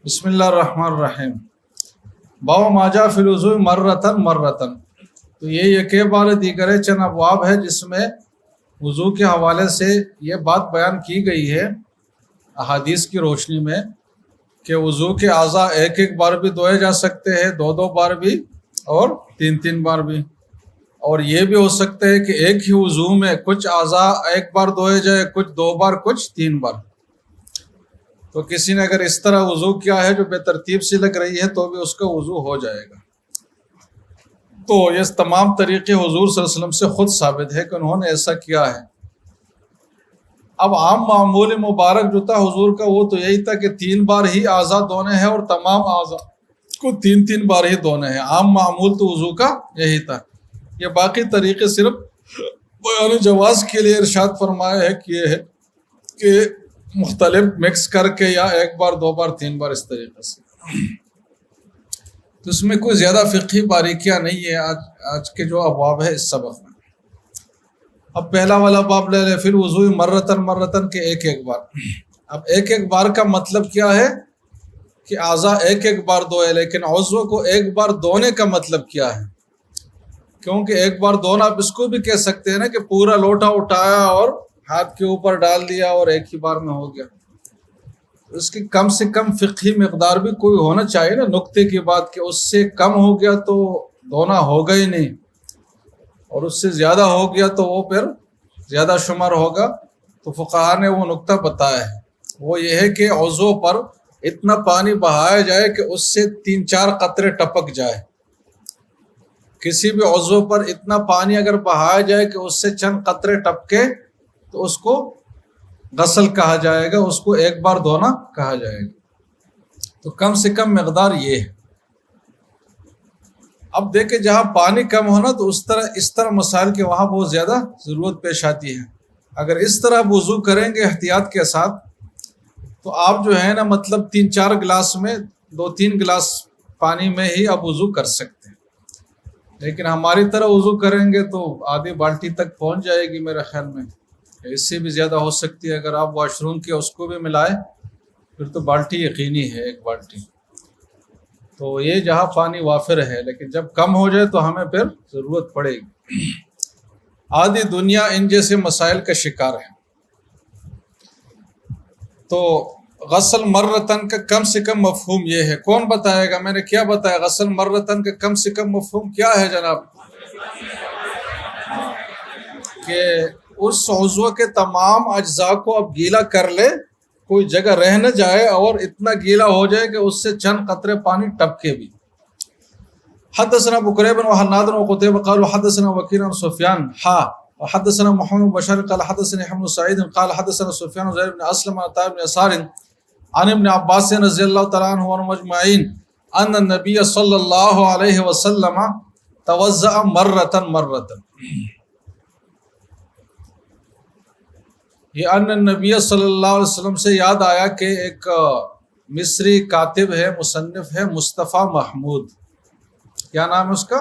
بسم اللہ الرحمن الرحیم باو ماجا فی الوضوء مرتن مرتن، تو یہ کہ بار دیگر چند ابواب ہے جس میں وضو کے حوالے سے یہ بات بیان کی گئی ہے احادیث کی روشنی میں کہ وضو کے اعضاء ایک ایک بار بھی دھوئے جا سکتے ہیں، دو دو بار بھی اور تین تین بار بھی، اور یہ بھی ہو سکتا ہے کہ ایک ہی وضو میں کچھ اعضاء ایک بار دھوئے جائے، کچھ دو بار، کچھ تین بار۔ تو کسی نے اگر اس طرح وضو کیا ہے جو بے ترتیب سی لگ رہی ہے تو بھی اس کا وضو ہو جائے گا۔ تو یہ تمام طریقے حضور صلی اللہ علیہ وسلم سے خود ثابت ہے کہ انہوں نے ایسا کیا ہے۔ اب عام معمول مبارک جو تھا حضور کا وہ تو یہی تھا کہ 3 بار ہی اعضاء دھونے ہیں اور تمام اعضاء کو 3 بار ہی دھونے ہیں۔ عام معمول تو وضو کا یہی تھا۔ یہ باقی طریقے صرف بیان جواز کے لیے ارشاد فرمایا ہے کہ یہ ہے کہ مختلف مکس کر کے یا ایک بار 2 بار 3 بار اس طریقے سے۔ تو اس میں کوئی زیادہ فقہی باریکیاں نہیں ہے آج کے جو ابواب ہے اس سبق میں۔ اب پہلا والا باب لے لے، پھر وضو مرتن مرتن کے ایک ایک بار۔ اب ایک ایک بار کا مطلب کیا ہے کہ اعضاء ایک ایک بار دھوئے، لیکن عضو کو ایک بار دھونے کا مطلب کیا ہے؟ کیونکہ ایک بار دھونا آپ اس کو بھی کہہ سکتے ہیں نا کہ پورا لوٹا اٹھایا اور ہاتھ کے اوپر ڈال دیا اور ایک ہی بار میں ہو گیا۔ اس کی کم سے کم فقہی مقدار بھی کوئی ہونا چاہیے نا، نقطے کی بات کہ اس سے کم ہو گیا تو دھونا ہوگا ہی نہیں، اور اس سے زیادہ ہو گیا تو وہ پھر زیادہ شمار ہوگا۔ تو فقہا نے وہ نقطہ بتایا ہے، وہ یہ ہے کہ عضو پر اتنا پانی بہایا جائے کہ اس سے 3-4 قطرے ٹپک جائے۔ کسی بھی عضو پر اتنا پانی اگر بہایا جائے کہ اس سے چند قطرے ٹپکے تو اس کو غسل کہا جائے گا، اس کو ایک بار دھونا کہا جائے گا۔ تو کم سے کم مقدار یہ ہے۔ اب دیکھیں جہاں پانی کم ہونا تو اس طرح مسائل کے وہاں بہت زیادہ ضرورت پیش آتی ہے۔ اگر اس طرح وضو کریں گے احتیاط کے ساتھ تو آپ جو ہے نا مطلب 3-4 گلاس میں 2-3 گلاس پانی میں ہی آپ وضو کر سکتے ہیں، لیکن ہماری طرح وضو کریں گے تو آدھی بالٹی تک پہنچ جائے گی میرے خیال میں، اس سے بھی زیادہ ہو سکتی ہے۔ اگر آپ واش روم کے اس کو بھی ملائے پھر تو بالٹی یقینی ہے، ایک بالٹی۔ تو یہ جہاں پانی وافر ہے، لیکن جب کم ہو جائے تو ہمیں پھر ضرورت پڑے گی۔ آدھی دنیا ان جیسے مسائل کا شکار ہے۔ تو غسل مرتن کا کم سے کم مفہوم یہ ہے، کون بتائے گا؟ میں نے کیا بتایا؟ غسل مرتن کا کم سے کم مفہوم کیا ہے جناب؟ کہ اس عضو کے تمام اجزاء کو اب گیلا کر لے، کوئی جگہ رہ نہ جائے، اور اتنا گیلا ہو جائے کہ اس سے چند قطرے پانی ٹپکے بھی۔ حدثنا ابو قریب وحناد وقتیبہ قالوا حدثنا وکیع عن سفیان وحدثنا محمد بن بشار قال حدثنا حمد سعید قال حدثنا سفیان زید بن اسلم عن عطاء بن یسار عن ابن عباس رضی اللہ تعالی عنہ عنهم اجمعین ان النبی صلی اللہ علیہ وسلم توضأ مرۃ مرۃ۔ یہ ان النبی صلی اللہ علیہ وسلم سے یاد آیا کہ ایک مصری کاتب ہے، مصنف ہے، مصطفیٰ محمود، کیا نام ہے اس کا؟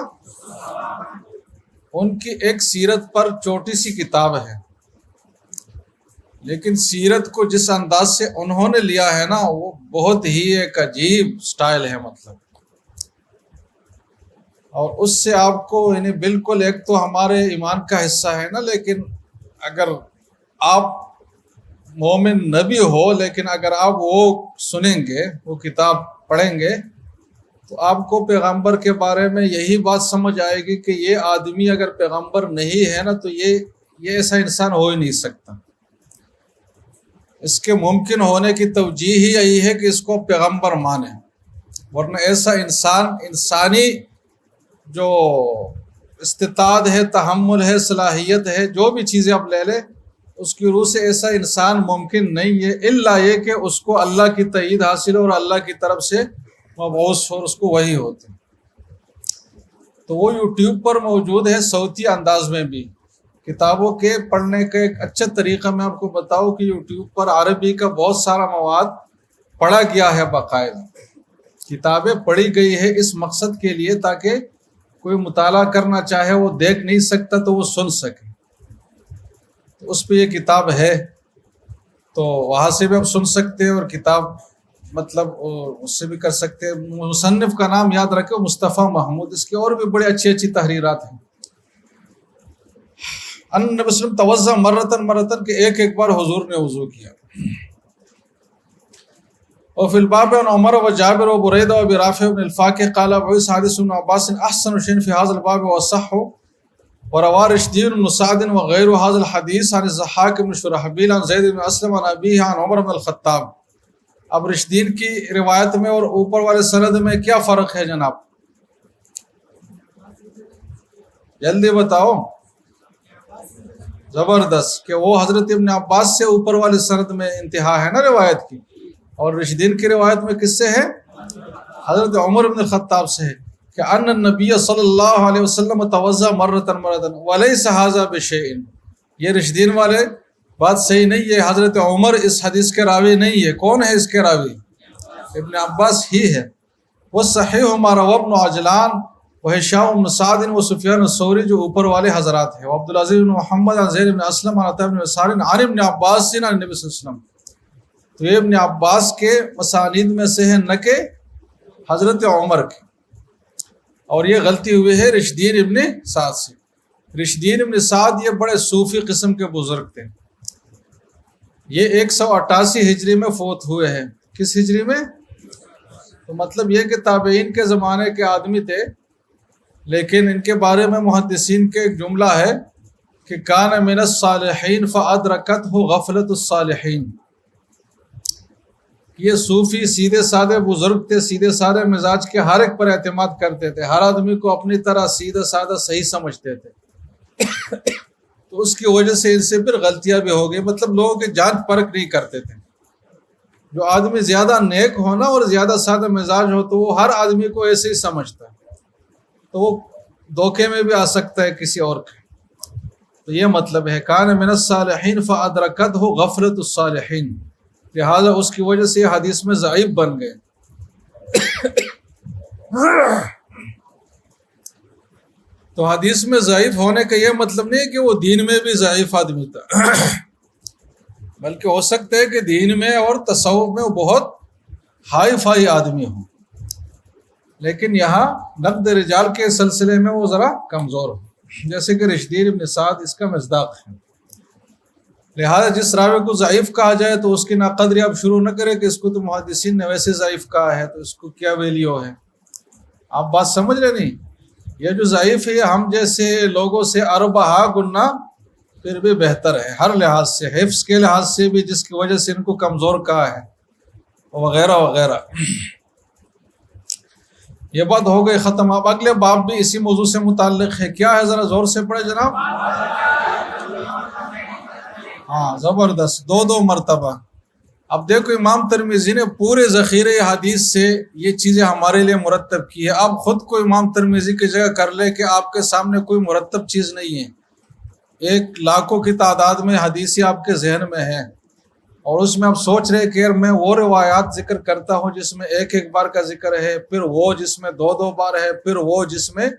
ان کی ایک سیرت پر چھوٹی سی کتاب ہے، لیکن سیرت کو جس انداز سے انہوں نے لیا ہے نا وہ بہت ہی ایک عجیب سٹائل ہے مطلب، اور اس سے آپ کو یعنی بالکل ایک تو ہمارے ایمان کا حصہ ہے نا، لیکن اگر آپ مومن نبی ہو، لیکن اگر آپ وہ سنیں گے، وہ کتاب پڑھیں گے تو آپ کو پیغمبر کے بارے میں یہی بات سمجھ آئے گی کہ یہ آدمی اگر پیغمبر نہیں ہے نا تو یہ ایسا انسان ہو ہی نہیں سکتا۔ اس کے ممکن ہونے کی توجیہ ہی یہی ہے کہ اس کو پیغمبر مانیں، ورنہ ایسا انسانی جو استطاعت ہے، تحمل ہے، صلاحیت ہے، جو بھی چیزیں آپ لے لیں اس کی روح سے ایسا انسان ممکن نہیں ہے، الا یہ کہ اس کو اللہ کی تائید حاصل ہو اور اللہ کی طرف سے مبعوث ہو اور اس کو وحی ہوتے۔ تو وہ یوٹیوب پر موجود ہے صوتی انداز میں بھی۔ کتابوں کے پڑھنے کا ایک اچھا طریقہ میں آپ کو بتاؤں کہ یوٹیوب پر عربی کا بہت سارا مواد پڑھا گیا ہے، باقاعدہ کتابیں پڑھی گئی ہے اس مقصد کے لیے تاکہ کوئی مطالعہ کرنا چاہے وہ دیکھ نہیں سکتا تو وہ سن سکے۔ تو اس پہ یہ کتاب ہے، تو وہاں سے بھی آپ سن سکتے ہیں، اور کتاب مطلب اس سے بھی کر سکتے ہیں. مصنف کا نام یاد رکھے مصطفیٰ محمود. اس کی اور بھی بڑی اچھی اچھی تحریرات ہیں. ان نبی صلی اللہ علیہ وسلم توضا مرتن کہ ایک بار حضور نے وضو کیا. اور فی الباب عن عمر و جابر و بریدہ و برافع بن الفاقع قال بعث حدیث ابن عباس احسن شيء في هذا الباب واصح وروى رشدي بن سعد وغير هذا الحديث عن الضحاك بن شرحبيل عن زید بن اسلم عن ابيه عن عمر بن الخطاب. اب رشدین کی روایت میں اور اوپر والے سند میں کیا فرق ہے جناب؟ جلدی بتاؤ. زبردست کہ وہ حضرت ابن عباس سے اوپر والے سند میں انتہا ہے نا روایت کی, اور رشدین کی روایت میں کس سے ہے؟ حضرت عمر بن الخطاب سے ہے کہ ان النبی صلی اللہ علیہ وسلم توضا مرتن ولیس ھذا بشیء. یہ رشدین والے بات صحیح نہیں ہے. حضرت عمر اس حدیث کے راوی نہیں ہے. کون ہے اس کے راوی؟ ابن عباس ہی ہے. وہ صحیح ما روى ابن عجلان و ہشام بن سعد و سفیان الثوری جو اوپر والے حضرات ہیں. عبد العزیز بن محمد عن زید بن اسلم عن عطاء بن یسار عن ابن عباس عن النبی صلی اللہ علیہ وسلم. تو یہ ابن عباس کے مسانید میں سے ہے نہ کہ حضرت عمر کے. اور یہ غلطی ہوئی ہے رشدین ابن سعد سے. رشدین ابن سعد یہ بڑے صوفی قسم کے بزرگ تھے. یہ 188 ہجری میں فوت ہوئے ہیں. کس ہجری میں؟ تو مطلب یہ کہ تابعین کے زمانے کے آدمی تھے, لیکن ان کے بارے میں محدثین کے ایک جملہ ہے کہ کان من الصالحین فادرکتہ غفلۃ الصالحین. یہ صوفی سیدھے سادے بزرگ تھے, سیدھے سادے مزاج کے, ہر ایک پر اعتماد کرتے تھے, ہر آدمی کو اپنی طرح سیدھا سادہ صحیح سمجھتے تھے. تو اس کی وجہ سے ان سے پھر غلطیاں بھی ہو گئی. مطلب لوگوں کی جانچ پرکھ نہیں کرتے تھے. جو آدمی زیادہ نیک ہو نا اور زیادہ سادہ مزاج ہو تو وہ ہر آدمی کو ایسے ہی سمجھتا ہے, تو وہ دھوکے میں بھی آ سکتا ہے کسی اور کے. تو یہ مطلب ہے کان من الصالحین فادرکتہ غفلۃ الصالحین. لہٰذا اس کی وجہ سے یہ حدیث میں ضعیف بن گئے. تو حدیث میں ضعیف ہونے کا یہ مطلب نہیں کہ وہ دین میں بھی ضعیف آدمی تھا, بلکہ ہو سکتا ہے کہ دین میں اور تصوف میں وہ بہت ہائی فائی آدمی ہوں, لیکن یہاں نقد رجال کے سلسلے میں وہ ذرا کمزور ہو, جیسے کہ رشدین ابن سعد اس کا مصداق ہے. لہٰذا جس راوی کو ضعیف کہا جائے تو اس کی ناقدری آپ شروع نہ کریں کہ اس کو تو محدثین نے ویسے ضعیف کہا ہے تو اس کو کیا ویلیو ہے. آپ بات سمجھ رہے نہیں؟ یہ جو ضعیف ہے ہم جیسے لوگوں سے اربعہ گنا پھر بھی بہتر ہے ہر لحاظ سے, حفظ کے لحاظ سے بھی, جس کی وجہ سے ان کو کمزور کہا ہے وغیرہ وغیرہ. یہ بات ہو گئی ختم. اب اگلے باب بھی اسی موضوع سے متعلق ہے. کیا ہے ذرا زور سے پڑھے جناب. ہاں زبردست, دو مرتبہ. اب دیکھو امام ترمذی نے پورے ذخیرے حدیث سے یہ چیزیں ہمارے لیے مرتب کی ہے. اب خود کو امام ترمذی کی جگہ کر لے کہ آپ کے سامنے کوئی مرتب چیز نہیں ہے. 1 لاکھوں کی تعداد میں حدیثیں آپ کے ذہن میں ہیں, اور اس میں آپ سوچ رہے کہ یار میں وہ روایات ذکر کرتا ہوں جس میں 1 بار کا ذکر ہے, پھر وہ جس میں 2 بار ہے, پھر وہ جس میں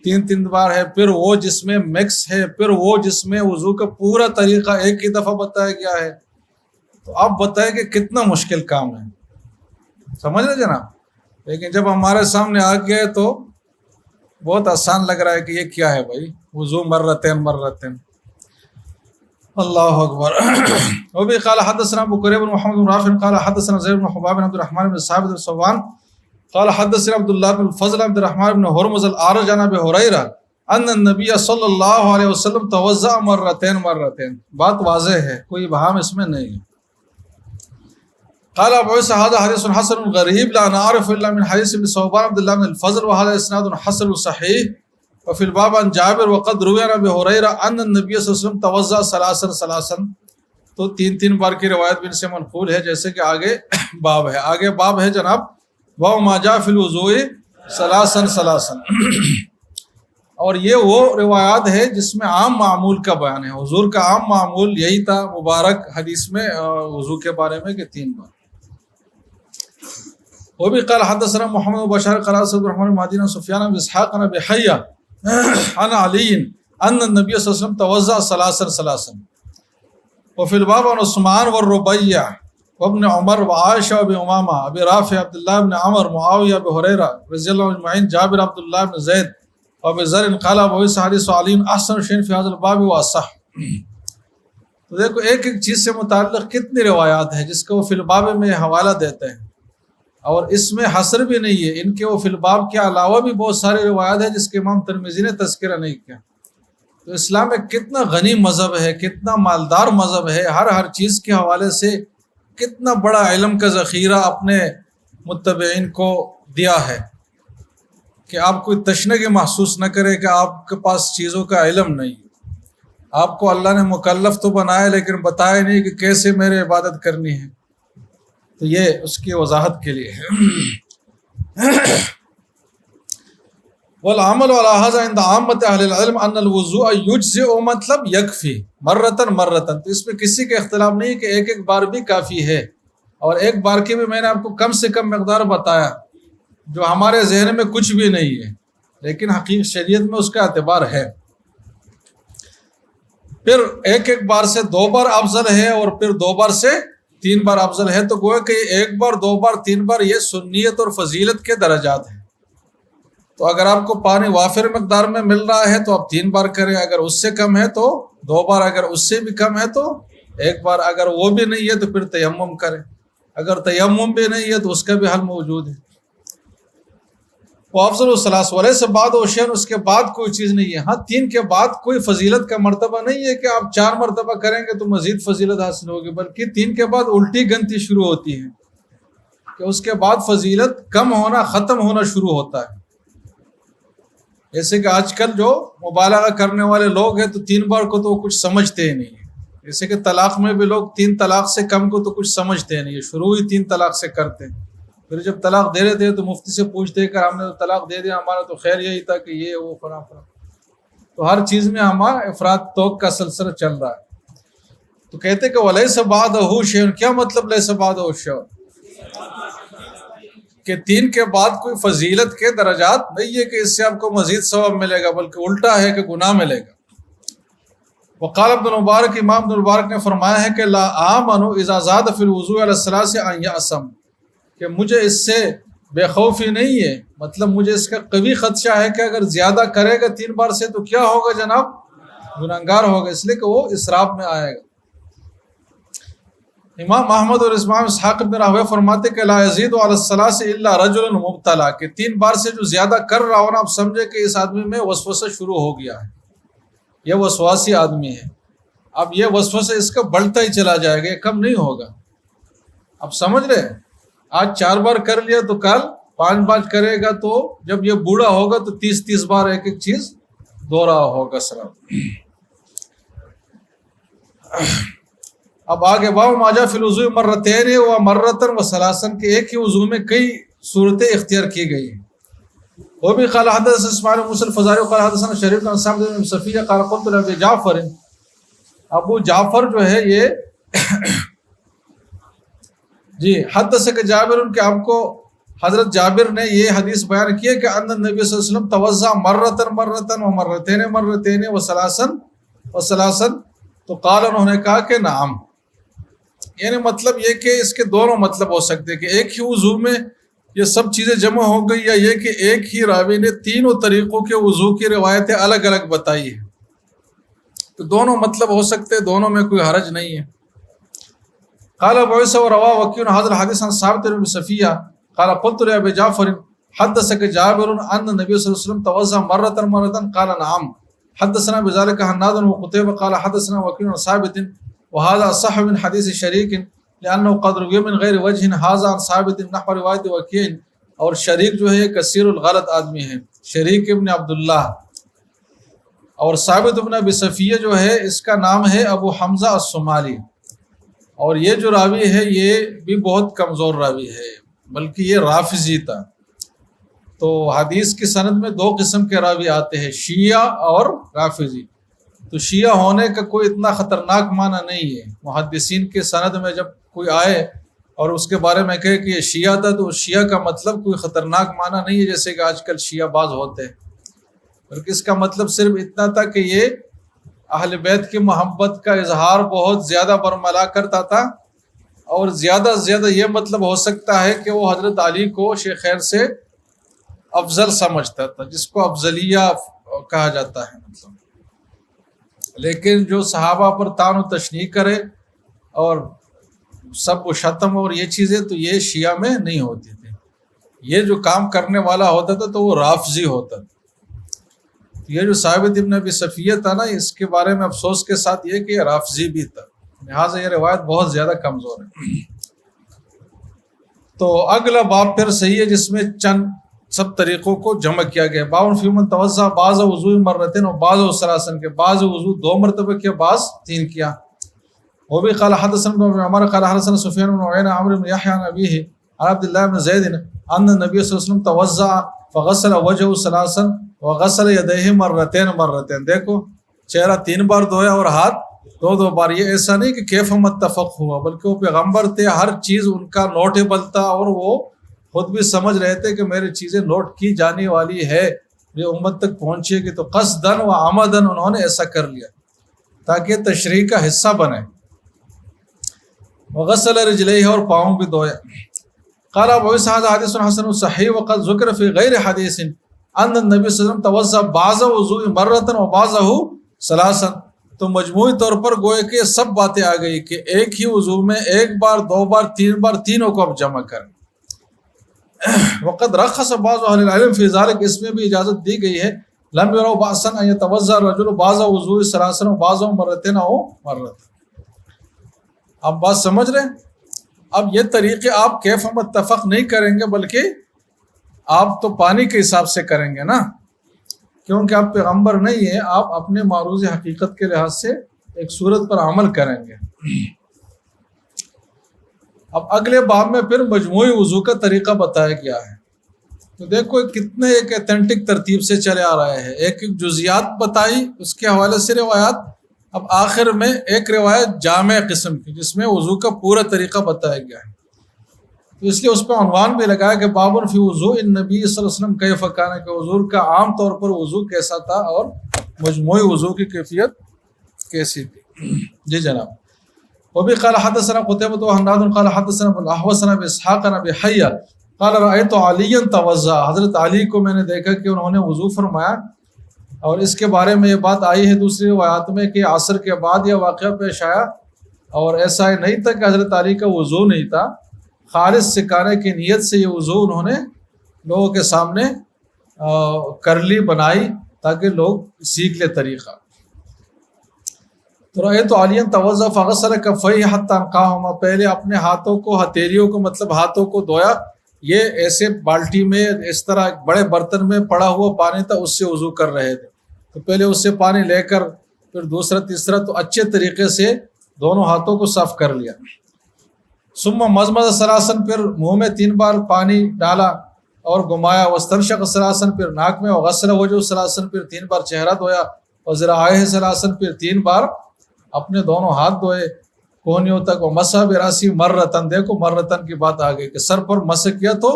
3 بار ہے, پھر وہ جس میں مکس ہے, پھر وہ جس میں وضو کا پورا طریقہ ایک ہی دفعہ بتایا گیا ہے. تو آپ بتائیں کہ کتنا مشکل کام ہے, سمجھ رہے جناب. لیکن جب ہمارے سامنے آ گیا تو بہت آسان لگ رہا ہے کہ یہ کیا ہے بھائی, وضو مرتين. اللہ اکبر. وبه قال حدثنا ابو كريب بن محمد بن رافع قال حدثنا زيد بن حباب بن عبد الرحمن بن ثابت بن صوان قال حدثنا عبد الله بن الفضل عبد الرحمن بن هرمز الأعرج عن ابي هريره ان النبي صلی اللہ علیہ وسلم توضأ مرتين. بات واضح ہے, کوئی ابہام اس میں نہیں ہے. قال ابو عيسى هذا حديث حسن غريب لا نعرف الا من حديث ابن ثوبان عبد الله بن الفضل وهذا اسناد حسن صحيح. وفي الباب عن جابر وقد روي عن ابي هريره ان النبي صلی اللہ علیہ وسلم توضأ ثلاثا. تو 3 بار کی روایت بھی ان سے منقول ہے, جیسے کہ آگے باب ہے. آگے باب ہے جناب باب ما جاء في الوضوء ثلاثا. اور یہ وہ روایات ہے جس میں عام معمول کا بیان ہے. حضور کا عام معمول یہی تھا مبارک حدیث میں وضو کے بارے میں کہ 3 بار. وہ بھی قال حدثنا محمد بن بشار قال حدثنا عبد الرحمن بن مهدي سفيان بن اسحاق عن ابي حية عن علي ان النبي صلى الله عليه وسلم توضأ ثلاثا. وفي الباب عن عثمان والربيع وابن عمر وعائشہ وابی امامہ ابی رافع عبداللہ بن عمر معاویہ ابی ہریرہ رضی اللہ عنہ اجمعین جابر عبداللہ بن زید وابی ذر قال ابو عیسیٰ حدیث علی احسن شیء فی هذا الباب واصح۔ تو دیکھو ایک ایک چیز سے متعلق کتنی روایات ہیں جس کو وہ فی الباب میں حوالہ دیتے ہیں، اور اس میں حصر بھی نہیں ہے، ان کے وہ فی الباب کے علاوہ بھی بہت ساری روایات ہیں جس کے امام ترمذی نے تذکرہ نہیں کیا۔ تو اسلام ایک کتنا غنی مذہب ہے، کتنا مالدار مذہب ہے، ہر چیز کے حوالے سے کتنا بڑا علم کا ذخیرہ اپنے متبعین کو دیا ہے کہ آپ کوئی تشنگی محسوس نہ کرے کہ آپ کے پاس چیزوں کا علم نہیں۔ آپ کو اللہ نے مکلف تو بنایا لیکن بتایا نہیں کہ کیسے میرے عبادت کرنی ہے، تو یہ اس کی وضاحت کے لیے ہے۔ والعمل على هذا عند عامة اہل العلم ان الوضوء یجزئ مطلب یکفی مرتن مرتن، تو اس پہ کسی کا اختلاف نہیں کہ ایک ایک بار بھی کافی ہے، اور ایک بار کی بھی میں نے آپ کو کم سے کم مقدار بتایا جو ہمارے ذہن میں کچھ بھی نہیں ہے، لیکن حقیقت شریعت میں اس کا اعتبار ہے۔ پھر ایک ایک بار سے 2 بار افضل ہے، اور پھر 2 بار سے 3 بار افضل ہے، تو گویا کہ 1 بار 2 بار 3 بار یہ سنیت اور فضیلت کے درجات ہیں۔ تو اگر آپ کو پانی وافر مقدار میں مل رہا ہے تو آپ 3 بار کریں، اگر اس سے کم ہے تو 2 بار، اگر اس سے بھی کم ہے تو 1 بار، اگر وہ بھی نہیں ہے تو پھر تیمم کریں، اگر تیمم بھی نہیں ہے تو اس کا بھی حل موجود ہے۔ وہ افضل الثلاث ولیس بعد شیء، اس کے بعد کوئی چیز نہیں ہے۔ ہاں 3 کے بعد کوئی فضیلت کا مرتبہ نہیں ہے کہ آپ 4 مرتبہ کریں گے تو مزید فضیلت حاصل ہوگی، بلکہ 3 کے بعد الٹی گنتی شروع ہوتی ہے کہ اس کے بعد فضیلت کم ہونا، ختم ہونا شروع ہوتا ہے۔ جیسے کہ آج کل جو مبالغہ کرنے والے لوگ ہیں تو 3 بار کو تو وہ کچھ سمجھتے ہی نہیں ہیں، جیسے کہ طلاق میں بھی لوگ 3 طلاق سے کم کو تو کچھ سمجھتے ہی نہیں ہے، شروع ہی 3 طلاق سے کرتے ہیں، پھر جب طلاق دے رہے تھے تو مفتی سے پوچھتے کہ ہم نے تو طلاق دے دیا، ہمارا تو خیر یہی تھا کہ یہ وہ فلاں فلاں۔ تو ہر چیز میں ہمارا افراط توق کا سلسلہ چل رہا ہے۔ تو کہتے کہ ولیس بعدہ شیء، کیا مطلب لیس بعدہ شیء؟ کہ 3 کے بعد کوئی فضیلت کے درجات نہیں ہے کہ اس سے آپ کو مزید ثواب ملے گا، بلکہ الٹا ہے کہ گناہ ملے گا۔ وقال ابن المبارک، امام ابن المبارک نے فرمایا ہے کہ لا آمن اذا زاد فی الوضوء علی الثلاث ان یأثم، کہ مجھے اس سے بے خوفی نہیں ہے، مطلب مجھے اس کا قوی خدشہ ہے کہ اگر زیادہ کرے گا 3 بار سے تو کیا ہوگا جناب؟ گناہگار ہوگا، اس لیے کہ وہ اسراف میں آئے گا۔ امام احمد اور امام اسحاق بن راہویہ فرماتے کہ لا یزید علی الثلاث الا رجل مبتلا، کہ 3 بار سے جو زیادہ کر رہا ہو نا، آپ سمجھے کہ اس آدمی میں وسوسہ شروع ہو گیا ہے، یہ وسواسی آدمی ہے، اب یہ وسوسہ اس کا بڑھتا ہی چلا جائے گا، یہ کم نہیں ہوگا۔ اب سمجھ رہے ہیں، آج 4 بار کر لیا تو کل 5 بار کرے گا، تو جب یہ بوڑھا ہوگا تو 30 بار ایک ایک چیز دوہرا ہوگا سلام۔ اب آگے باب ما جاء فی الوضوء مرتین و مرتن و ثلاثن، کے ایک ہی وضو میں کئی صورتیں اختیار کی گئی ہیں۔ وہ بھی قال حدثنا اسماعیل بن موسى الفزاري قال حدثنا شریف بن سعد بن صفیہ قال قلت لابی جعفر، ابو جعفر جو ہے یہ جی حدثک جابر، کہ آپ کو حضرت جابر نے یہ حدیث بیان کی ہے کہ ان نبی صلی اللہ علیہ وسلم توضا مرتن مرتن و مرتین مرتین و ثلاثن و ثلاثن، تو قال انہوں نے کہا کہ نعم، یعنی مطلب یہ کہ اس کے دونوں مطلب ہو سکتے ہیں کہ ایک ہی وضو میں یہ سب چیزیں جمع ہو گئی، یا یہ کہ ایک ہی راوی نے 3 طریقوں کے وضو کی روایتیں الگ الگ بتائی ہیں، تو دونوں مطلب ہو سکتے ہیں، دونوں میں کوئی حرج نہیں ہے۔ قال ابو عیسیٰ وروا وکیع هذا الحديث عن ثابت بن صفیہ قال قلت لابی جعفر حدثك جابر ان النبي صلی اللہ علیہ وسلم توضا مرة مرة قال نعم حدثنا بذلك حناد وقتيبة قال حدثنا وكيع عن ثابت وهذا صح من حديث شريك لأنه قد روي من غير وجه هذا عن ثابت نحو روایت وكيع، اور شریک جو ہے کثیر الغلط آدمی ہے، شریک ابن عبداللہ، اور ثابت ابن ابی صفیہ جو ہے اس کا نام ہے ابو حمزہ الصومالی، اور یہ جو راوی ہے یہ بھی بہت کمزور راوی ہے، بلکہ یہ رافضی تھا۔ تو حدیث کی سند میں 2 قسم کے راوی آتے ہیں، شیعہ اور رافضی۔ تو شیعہ ہونے کا کوئی اتنا خطرناک معنی نہیں ہے، محدثین کے سند میں جب کوئی آئے اور اس کے بارے میں کہے کہ یہ شیعہ تھا، تو شیعہ کا مطلب کوئی خطرناک معنی نہیں ہے جیسے کہ آج کل شیعہ باز ہوتے ہیں، بلکہ اس کا مطلب صرف اتنا تھا کہ یہ اہل بیت کی محبت کا اظہار بہت زیادہ برملا کرتا تھا، اور زیادہ سے زیادہ یہ مطلب ہو سکتا ہے کہ وہ حضرت علی کو شیخ خیر سے افضل سمجھتا تھا، جس کو افضلیہ کہا جاتا ہے مطلب. لیکن جو صحابہ پر طعن و تشنیع کرے اور سب و شتم اور یہ چیزیں، تو یہ شیعہ میں نہیں ہوتی تھی. یہ جو کام کرنے والا ہوتا تھا تو وہ رافضی ہوتا تھا. یہ جو ثابت ابن ابی صفیہ تھا نا، اس کے بارے میں افسوس کے ساتھ یہ کہ یہ رافضی بھی تھا، لہٰذا یہ روایت بہت زیادہ کمزور ہے. تو اگلا باب پھر صحیح ہے جس میں چند سب طریقوں کو جمع کیا گیا. باب فی من توضأ بعض وضوء مرتين وبعض ثلاثا، کے بعض وضو 2 مرتبہ کیا، بعض 3 کیا. وہ بھی قال حدثنا ابن عمر قال حدثنا سفیان بن عیینہ عمرو بن یحیی عن ابیہ عن عبد الله بن زید ان النبي صلی اللہ علیہ وسلم توضأ فغسل وجهه ثلاثا وغسل يديه مرتين. دیکھو چہرہ 3 بار دھویا اور ہاتھ 2 بار. یہ ایسا نہیں کہ کیف متفق ہوا، بلکہ وہ پیغمبر تھے، ہر چیز ان کا نوٹیبل تھا اور وہ خود بھی سمجھ رہے تھے کہ میری چیزیں نوٹ کی جانے والی ہے، یہ امت تک پہنچے گی. تو قصدن و عمدن انہوں نے ایسا کر لیا تاکہ تشریح کا حصہ بنے. وغسل رجلیہ، اور پاؤں بھی دھویا. قال ابو اسحاق حدیث حسن صحیح وقد ذکر فی غیر حدیث ان النبی صلی اللہ علیہ وسلم توضأ بعض وضوء مرۃ وبعضه ثلاثا. تو مجموعی طور پر گوئے کہ سب باتیں آ گئی کہ ایک ہی وضو میں 1 بار 2 بار 3 بار، تینوں کو اب جمع کریں. وقد رخص بعض اہل العلم فی ذلک، اس میں بھی اجازت دی گئی ہے. لم يروا بأسا ان يتوضأ الرجل بعض وضوء ثلاثا وبعضه مرتين او مرة. اب بات سمجھ رہے ہیں؟ اب یہ طریقے آپ کیف متفق نہیں کریں گے، بلکہ آپ تو پانی کے حساب سے کریں گے نا، کیونکہ آپ پیغمبر نہیں ہیں، آپ اپنے معروض حقیقت کے لحاظ سے ایک صورت پر عمل کریں گے. اب اگلے باب میں پھر مجموعی وضو کا طریقہ بتایا گیا ہے. تو دیکھو کتنے ایک ایتھنٹک ترتیب سے چلے آ رہے ہیں. ایک جزیات بتائی اس کے حوالے سے روایات، اب آخر میں ایک روایت جامع قسم کی جس میں وضو کا پورا طریقہ بتایا گیا ہے. تو اس لیے اس پہ عنوان بھی لگایا کہ باب فی وضوء النبی صلی اللہ علیہ وسلم کیف کان، کہ حضور کا عام طور پر وضو کیسا تھا اور مجموعی وضو کی کیفیت کیسی تھی. جی جناب. وبه قال حدثنا قتيبة وحناد قال حدثنا ابو الاحوص عن ابي اسحاق عن ابي حية قال رأيت عليا توضأ. حضرت علی کو میں نے دیکھا کہ انہوں نے وضو فرمایا. اور اس کے بارے میں یہ بات آئی ہے دوسری روایات میں کہ عصر کے بعد یہ واقعہ پیش آیا، اور ایسا ہی نہیں تھا کہ حضرت علی کا وضو نہیں تھا، خالص سکھانے کی نیت سے یہ وضو انہوں نے لوگوں کے سامنے کر لی، بنائی تاکہ لوگ سیکھ لے طریقہ. تو رأیت علیاً توضأ فغسل کفیہ حتی انقاہما، پہلے اپنے ہاتھوں کو، ہتھیلیوں کو مطلب ہاتھوں کو دھویا. یہ ایسے بالٹی میں اس طرح بڑے برتن میں پڑا ہوا پانی تھا، اس سے وضو کر رہے تھے. تو پہلے اس سے پانی لے کر پھر دوسرا تیسرا، تو اچھے طریقے سے دونوں ہاتھوں کو صاف کر لیا. ثم مضمض ثلاثا، پھر منہ میں 3 بار پانی ڈالا اور گھمایا. واستنشق ثلاثا، پھر ناک میں. وغسل وجهه ثلاثا، پھر 3 بار چہرہ دھویا. وذراعیہ ثلاثا، پھر 3 بار اپنے دونوں ہاتھ دھوئے کونیوں تک. ومسح برأسہ مرتن، دیکھو مرتن کی بات آ گئی کہ سر پر مسح کیا تو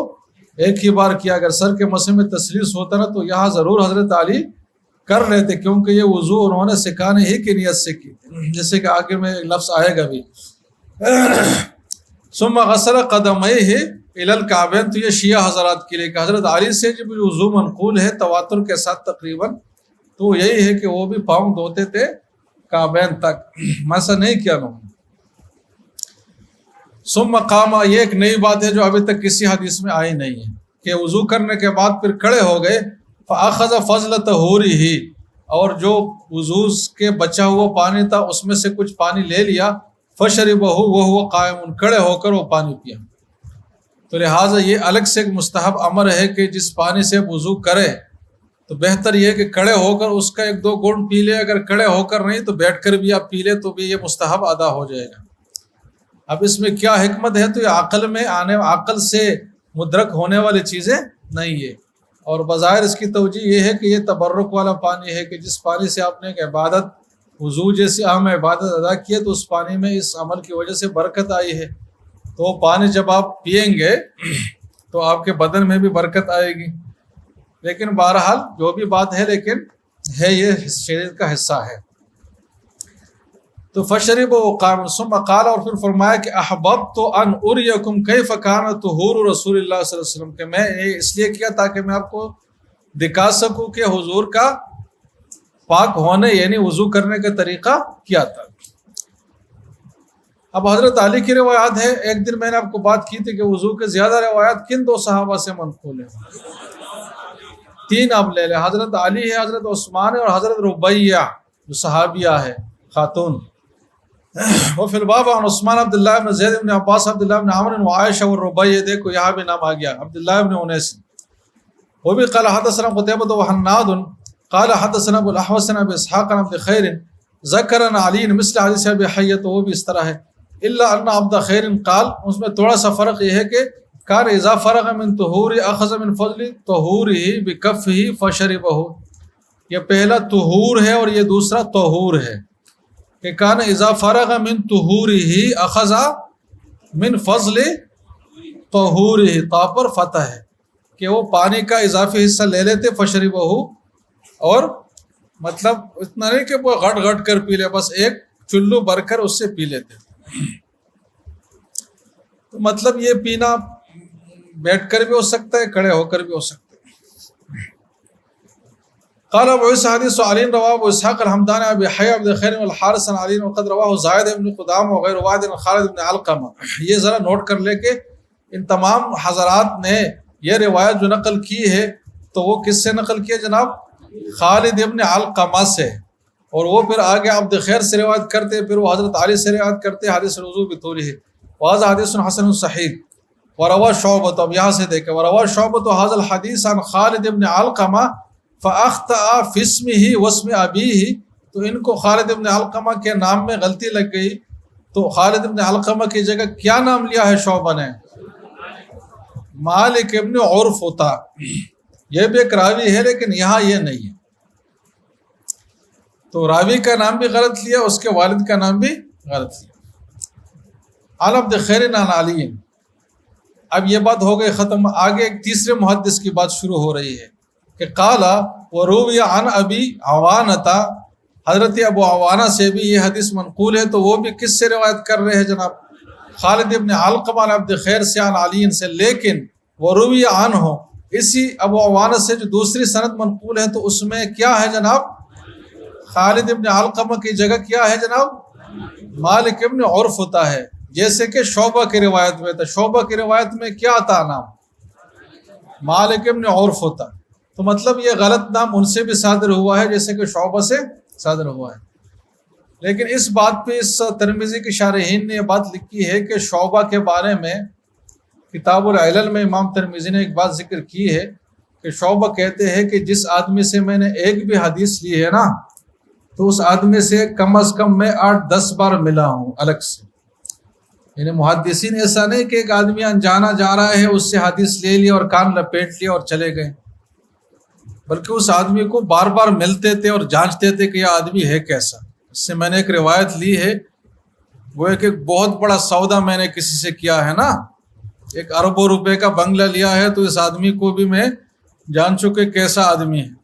ایک ہی بار کیا. اگر سر کے مسح میں تسلیس ہوتا نا تو یہاں ضرور حضرت علی کر لیتے، کیونکہ یہ وضو انہوں نے سکھانے ہی کی نیت سے کی، جیسے کہ آگے میں لفظ آئے گا بھی. ثم غسل قدمیہ الی الکعبین، تو یہ شیعہ حضرات کے لیے کہ حضرت علی سے جب وضو منقول ہے تواتر کے ساتھ تقریباً، تو یہی ہے کہ وہ بھی پاؤں دھوتے تھے کعبین تک، مسح نہیں کیا انہوں نے. ثم قام، یہ ایک نئی بات ہے جو ابھی تک کسی حدیث میں آئی نہیں ہے کہ وضو کرنے کے بعد پھر کھڑے ہو گئے. فاخذ فضل طہورہ، اور جو وضو کے بچا ہوا پانی تھا اس میں سے کچھ پانی لے لیا. فشربہ وہو قائم، کھڑے ہو کر وہ پانی پیا. تو لہٰذا یہ الگ سے ایک مستحب امر ہے کہ جس پانی سے وضو کرے تو بہتر یہ کہ کھڑے ہو کر اس کا 1-2 گھونٹ پی لے. اگر کھڑے ہو کر نہیں تو بیٹھ کر بھی آپ پی لے تو بھی یہ مستحب ادا ہو جائے گا. اب اس میں کیا حکمت ہے؟ تو یہ عقل سے مدرک ہونے والی چیزیں نہیں ہے، اور بظاہر اس کی توجہ یہ ہے کہ یہ تبرک والا پانی ہے کہ جس پانی سے آپ نے ایک عبادت، وضو جیسی اہم عبادت ادا کی ہے، تو اس پانی میں اس عمل کی وجہ سے برکت آئی ہے. تو وہ پانی جب آپ پئیں گے تو آپ کے بدن میں بھی برکت آئے گی. لیکن بہرحال جو بھی بات ہے، لیکن ہے یہ شریعت کا حصہ ہے. تو فشرب و قام ثم قال، اور پھر فرمایا کہ احببت ان اریکم کیف کان طہور رسول اللہ صلی اللہ علیہ وسلم، کہ میں یہ اس لیے کیا تاکہ میں آپ کو دکھا سکوں کہ حضور کا پاک ہونے یعنی وضو کرنے کا طریقہ کیا تھا۔ اب حضرت علی کی روایات ہے، ایک دن میں نے آپ کو بات کی تھی کہ وضو کے زیادہ روایات کن دو صحابہ سے منقول ہیں؟ 3 آپ لے لیں، حضرت علی ہے، حضرت عثمان ہے، اور حضرت ربیعہ جو صحابیہ ہے خاتون۔ وفی الباب عن عثمان عبداللہ ابن زید ابن عباس عبداللہ ابن عمر وعائشہ والربیع، دیکھو یہاں بھی نام آ گیا، عبداللہ ابن انیس۔ وہ بھی قال حدثنا قتیبہ وحناد قال حدثنا ابو الاحوص ابن اسحاق عن عبد خیر ذکر عن علی مثل حدیث ابی حیہ، تو وہ بھی اس طرح ہے، الا ان عبد خیر قال، اس میں تھوڑا سا فرق یہ ہے کہ کان اذا فرغ من طہور اخذ من فضل طہورہ بکفہ فشربہ، یہ پہلا طہور ہے اور یہ دوسرا طہور ہے، کہ کان اذا فرغ من طہورہ اخذ من فضل طہورہ، تا پر فتح ہے کہ وہ پانی کا اضافی حصہ لے لیتے، فشربہ، اور مطلب اتنا نہیں کہ وہ گھٹ گھٹ کر پی لے، بس ایک چلو بھر کر اس سے پی لیتے۔ تو مطلب یہ پینا بیٹھ کر بھی ہو سکتا ہے، کھڑے ہو کر بھی ہو سکتا ہے۔ قال ابو عیسیٰ حدیث علی رواه ابو اسحاق الحمدانی ابی حیہ عبد خیر والحارث عن علی وقد رواه زائد بن قدامہ وغیر واحد عن خالد بن علقمہ۔ یہ ذرا نوٹ کر لے کہ ان تمام حضرات نے یہ روایت جو نقل کی ہے تو وہ کس سے نقل کی ہے جناب؟ خالد ابن علقمہ سے، اور وہ پھر آگے عبد خیر سے روایت کرتے، پھر وہ حضرت علی سے روایت کرتے، حدیث الوضوء بطولہ، وہذا حدیث حسن صحیح۔ وروى شعبۃ، اب یہاں سے دیکھیں، وروى شعبۃ هذا الحدیث عن خالد ابن علقمہ فاخطأ في اسمه واسم ابیہ، تو ان کو خالد ابن علقمہ کے نام میں غلطی لگ گئی، تو خالد ابن علقمہ کی جگہ کیا نام لیا ہے شعبہ نے؟ مالک ابن عرفطہ۔ یہ بھی ایک راوی ہے لیکن یہاں یہ نہیں ہے، تو راوی کا نام بھی غلط لیا، اس کے والد کا نام بھی غلط لیا۔ عن عبد خیر عن علی، اب یہ بات ہو گئی ختم، آگے ایک تیسرے محدث کی بات شروع ہو رہی ہے کہ قال وروی عن ابی عوانۃ، حضرت ابو عوانہ سے بھی یہ حدیث منقول ہے، تو وہ بھی کس سے روایت کر رہے ہیں جناب؟ خالد ابن علقمہ عن عبد خیر سے، عن علی سے، لیکن وروی عنہ، اسی ابو عوانہ سے جو دوسری سند منقول ہے تو اس میں کیا ہے جناب؟ خالد ابن علقمہ کی جگہ کیا ہے جناب؟ مالک ابن عرفطہ ہے، جیسے کہ شعبہ کی روایت میں تھا، شعبہ کی روایت میں کیا تھا نام؟ مالک ابن عرفطہ، تو مطلب یہ غلط نام ان سے بھی صادر ہوا ہے جیسے کہ شعبہ سے صادر ہوا ہے۔ لیکن اس بات پہ اس ترمذی کے شارحین نے یہ بات لکھی ہے کہ شعبہ کے بارے میں کتاب العلل میں امام ترمذی نے ایک بات ذکر کی ہے کہ شعبہ کہتے ہیں کہ جس آدمی سے میں نے ایک بھی حدیث لی ہے نا، تو اس آدمی سے کم از کم میں 8-10 بار ملا ہوں الگ سے، یعنی محدثین ایسا نہیں کہ ایک آدمی انجانا جا رہا ہے اس سے حدیث لے لی اور کان لپیٹ لیا اور چلے گئے، بلکہ اس آدمی کو بار بار ملتے تھے اور جانچتے تھے کہ یہ آدمی ہے کیسا۔ اس سے میں نے ایک روایت لی ہے، وہ ایک بہت بڑا سودا میں نے کسی سے کیا ہے نا، 1 اربوں روپے کا بنگلہ لیا ہے، تو اس آدمی کو بھی میں جان چکے کیسا آدمی ہے،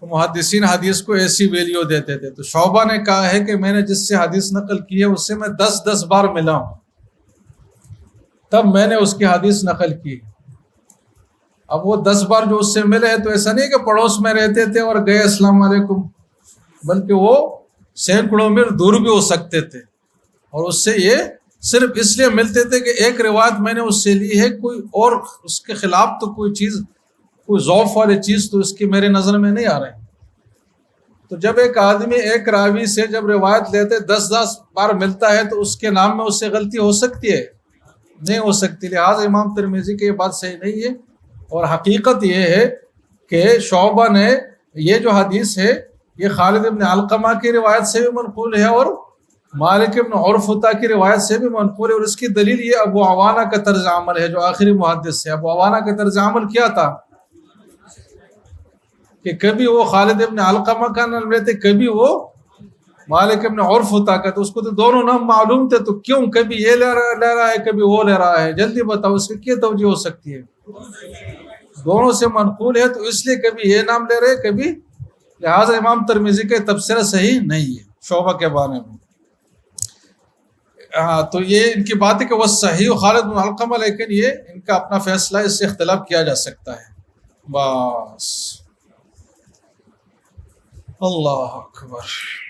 تو محدثین حدیث کو ایسی ویلیو دیتے تھے۔ تو شعبہ نے کہا ہے کہ میں نے جس سے حدیث نقل کی ہے اس سے میں 10 بار ملا ہوں، تب میں نے اس کی حدیث نقل کی۔ اب وہ 10 بار جو اس سے ملے تو ایسا نہیں کہ پڑوس میں رہتے تھے اور گئے السلام علیکم، بلکہ وہ سینکڑوں میل دور بھی ہو سکتے تھے، اور اس سے یہ صرف اس لیے ملتے تھے کہ ایک روایت میں نے اس سے لی ہے، کوئی اور اس کے خلاف تو کوئی چیز، کوئی ضعف والی چیز تو اس کی میرے نظر میں نہیں آ رہی۔ تو جب ایک آدمی ایک راوی سے جب روایت لیتے 10 بار ملتا ہے تو اس کے نام میں اس سے غلطی ہو سکتی ہے؟ نہیں ہو سکتی، لہٰذا امام ترمذی کی یہ بات صحیح نہیں ہے، اور حقیقت یہ ہے کہ شعبہ نے یہ جو حدیث ہے یہ خالد ابن علقمہ کی روایت سے بھی منقول ہے اور مالک ابن عرفطہ کی روایت سے بھی منقول ہے، اور اس کی دلیل یہ ابو عوانہ کا طرز عمل ہے جو آخری محدث ہے۔ ابو عوانہ کا طرز عمل کیا تھا کہ کبھی وہ خالد ابن علقمہ کا نام لیتے، کبھی وہ مالک ابن عرفطہ کا، تو اس کو تو دونوں نام معلوم تھے، تو کیوں کبھی یہ لے رہا ہے کبھی وہ لے رہا ہے؟ جلدی بتاؤ اس کی کیا توجہ ہو سکتی ہے؟ دونوں سے منقول ہے تو اس لیے کبھی یہ نام لے رہے کبھی، لہٰذا امام ترمذی کا تبصرہ صحیح نہیں ہے شعبہ کے بارے میں۔ ہاں تو یہ ان کی بات ہے کہ وہ صحیح خالد بن علقمہ، لیکن یہ ان کا اپنا فیصلہ ہے، اس سے اختلاف کیا جا سکتا ہے بس۔ اللہ اکبر۔